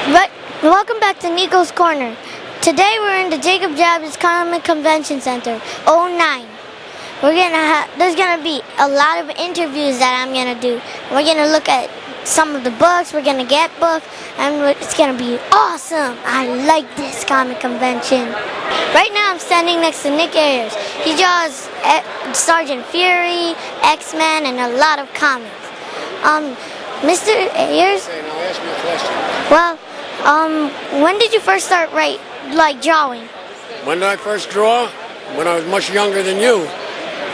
Right, welcome back to Nico's Corner. Today we're in the Jacob Javits Comic Convention Center, 09. There's gonna be a lot of interviews that I'm gonna do. We're gonna look at some of the books. We're gonna get books, and it's gonna be awesome. I like this comic convention. Right now I'm standing next to Nick Ayers. He draws Sergeant Fury, X-Men, and a lot of comics. Mr. Ayers? Okay, now ask me a question. Well, when did you first start drawing? When did I first draw? When I was much younger than you.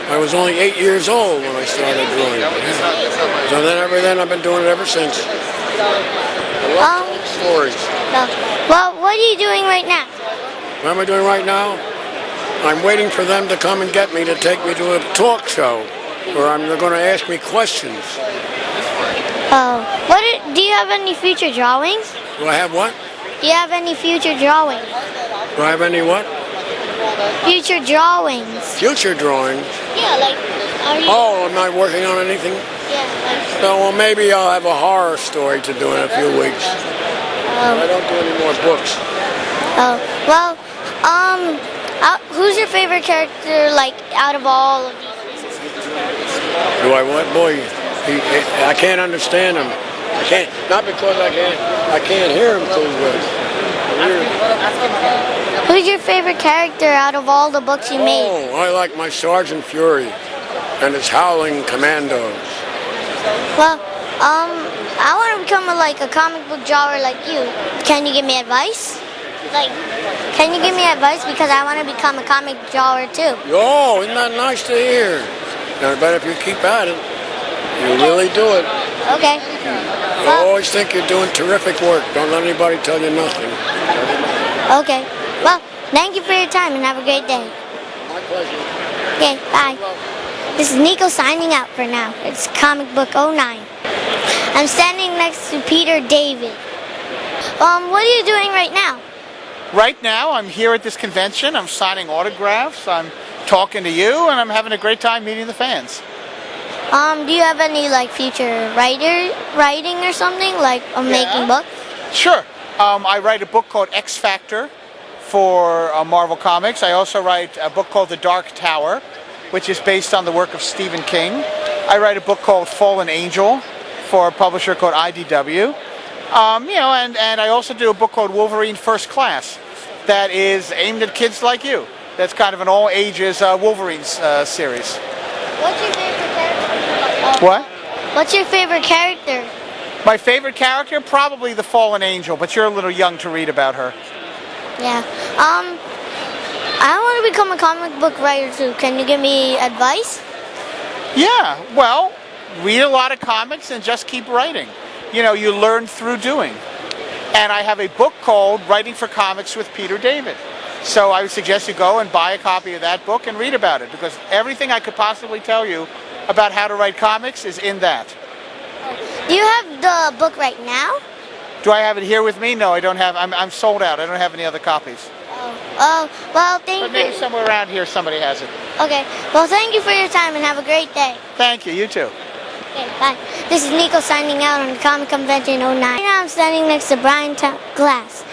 I was only 8 years old when I started drawing. So then I've been doing it ever since. I love telling stories. Well, what are you doing right now? What am I doing right now? I'm waiting for them to come and get me to take me to a talk show where they're going to ask me questions. Do you have any future drawings? Do I have what? Do you have any future drawings? Do I have any what? Future drawings. Future drawings? Yeah, are you... Oh, am I working on anything? Yeah, So, well, maybe I'll have a horror story to do in a few weeks. I don't do any more books. Who's your favorite character, out of all of these? Do I what? Boy, I can't understand him. I can't, not because I can't hear him too good. Who's your favorite character out of all the books you made? Oh, I like my Sergeant Fury and his howling commandos. Well, I want to become a comic book drawer like you. Can you give me advice? Can you give me advice, because I want to become a comic drawer too? Oh, isn't that nice to hear? Now, I bet if you keep at it, you really do it. Okay. I always think you're doing terrific work. Don't let anybody tell you nothing. Okay. Well, thank you for your time and have a great day. My pleasure. Okay, bye. This is Nico signing out for now. It's Comic Book 09. I'm standing next to Peter David. What are you doing right now? Right now, I'm here at this convention. I'm signing autographs. I'm talking to you, and I'm having a great time meeting the fans. Do you have any future writing or something, making books? Sure. I write a book called X Factor for Marvel Comics. I also write a book called The Dark Tower, which is based on the work of Stephen King. I write a book called Fallen Angel for a publisher called IDW. And I also do a book called Wolverine First Class that is aimed at kids like you. That's kind of an all ages Wolverine series. What's your favorite character? What? What's your favorite character? My favorite character? Probably the Fallen Angel, but you're a little young to read about her. Yeah. I want to become a comic book writer too. Can you give me advice? Yeah, well, read a lot of comics and just keep writing. You learn through doing. And I have a book called Writing for Comics with Peter David. So I would suggest you go and buy a copy of that book and read about it, because everything I could possibly tell you about how to write comics is in that. Do you have the book right now? Do I have it here with me? No, I don't have. I'm sold out. I don't have any other copies. Well, thank you. But maybe somewhere around here somebody has it. Okay. Well, thank you for your time and have a great day. Thank you. You too. Okay, bye. This is Nico signing out on the Comic Convention 09. Right now I'm standing next to Bryan Glass.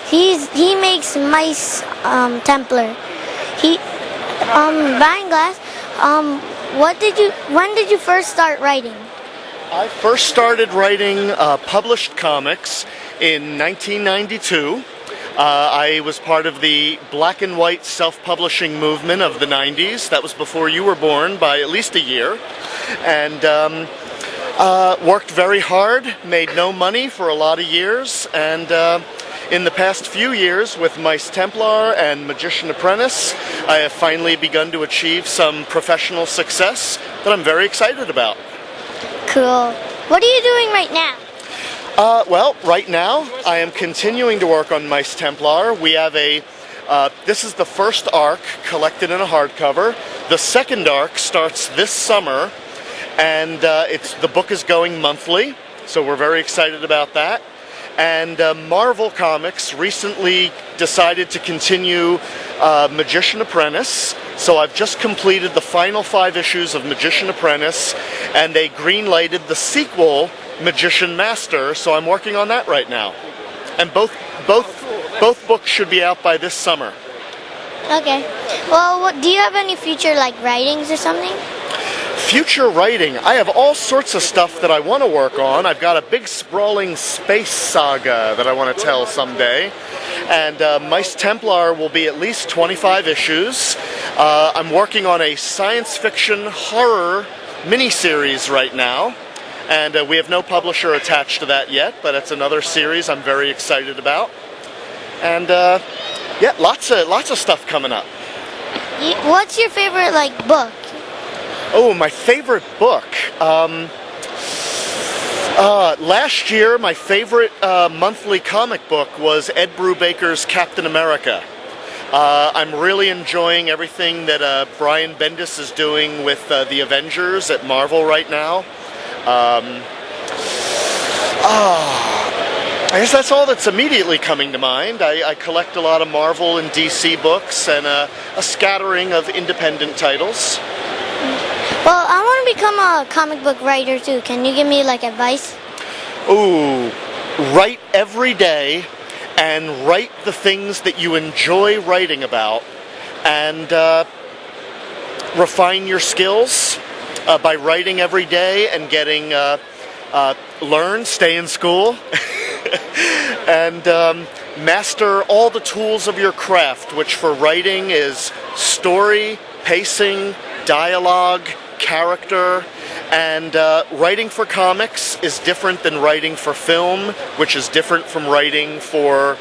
He makes mice Templar. Bryan Glass, when did you first start writing? I first started writing published comics in 1992. I was part of the black and white self-publishing movement of the 90s. That was before you were born by at least a year. And worked very hard, made no money for a lot of years, and in the past few years with Mice Templar and Magician Apprentice, I have finally begun to achieve some professional success that I'm very excited about. Cool. What are you doing right now? Well, right now I am continuing to work on Mice Templar. We have this is the first arc collected in a hardcover. The second arc starts this summer, and the book is going monthly, so we're very excited about that. And Marvel Comics recently decided to continue Magician Apprentice, so I've just completed the final 5 issues of Magician Apprentice, and they green-lighted the sequel, Magician Master, so I'm working on that right now. and both books should be out by this summer. Okay. Well, do you have any future like writings or something? Future writing, I have all sorts of stuff that I want to work on. I've got a big sprawling space saga that I want to tell someday. And Mice Templar will be at least 25 issues. I'm working on a science fiction horror miniseries right now. And we have no publisher attached to that yet, but it's another series I'm very excited about. And yeah, lots of stuff coming up. What's your favorite like book? Oh, my favorite book. Last year, my favorite monthly comic book was Ed Brubaker's Captain America. I'm really enjoying everything that Bryan is doing with the Avengers at Marvel right now. I guess that's all that's immediately coming to mind. I collect a lot of Marvel and DC books and a scattering of independent titles. Well, I want to become a comic book writer too. Can you give me like advice? Ooh, write every day and write the things that you enjoy writing about, and refine your skills by writing every day and getting stay in school, and master all the tools of your craft, which for writing is story, pacing, dialogue, character, and writing for comics is different than writing for film, which is different from writing for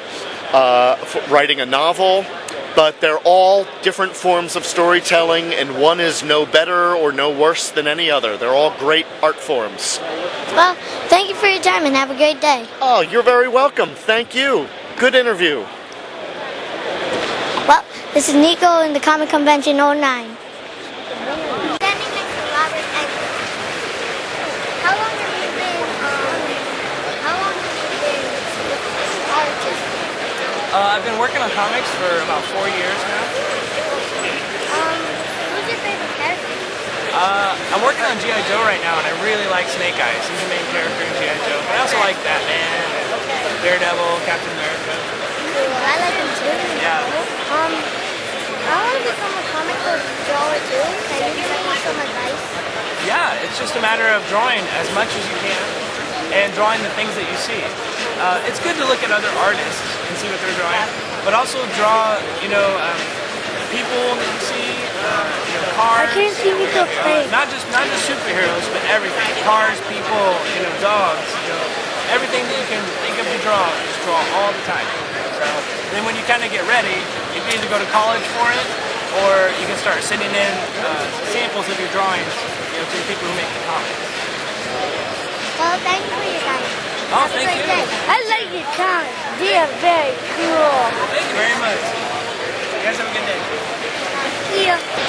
writing a novel, but they're all different forms of storytelling, and one is no better or no worse than any other. They're all great art forms. Well, thank you for your time and have a great day. Oh, you're very welcome. Thank you. Good interview. Well, this is Nico in the Comic Convention 09. I've been working on comics for about 4 years now. Who's your favorite character? I'm working on G.I. Joe right now, and I really like Snake Eyes. He's the main character in G.I. Joe. But I also like Batman, and Daredevil, Captain America. Cool, I like him too. Yeah. I want to become a comic book drawer too. Can you give me some advice? Yeah, it's just a matter of drawing as much as you can, and drawing the things that you see. It's good to look at other artists and see what they're drawing, but also draw, people that you see, cars. I can't see Nico play. Not just superheroes, but everything. Cars, people, dogs, everything that you can think of to draw, just draw all the time. So then when you kind of get ready, you can either go to college for it, or you can start sending in samples of your drawings, to the people who make the comics. Well, thank you for your time. Oh, thank you. I like your comics. They are very cool. Thank you very much. You guys have a good day. Yeah.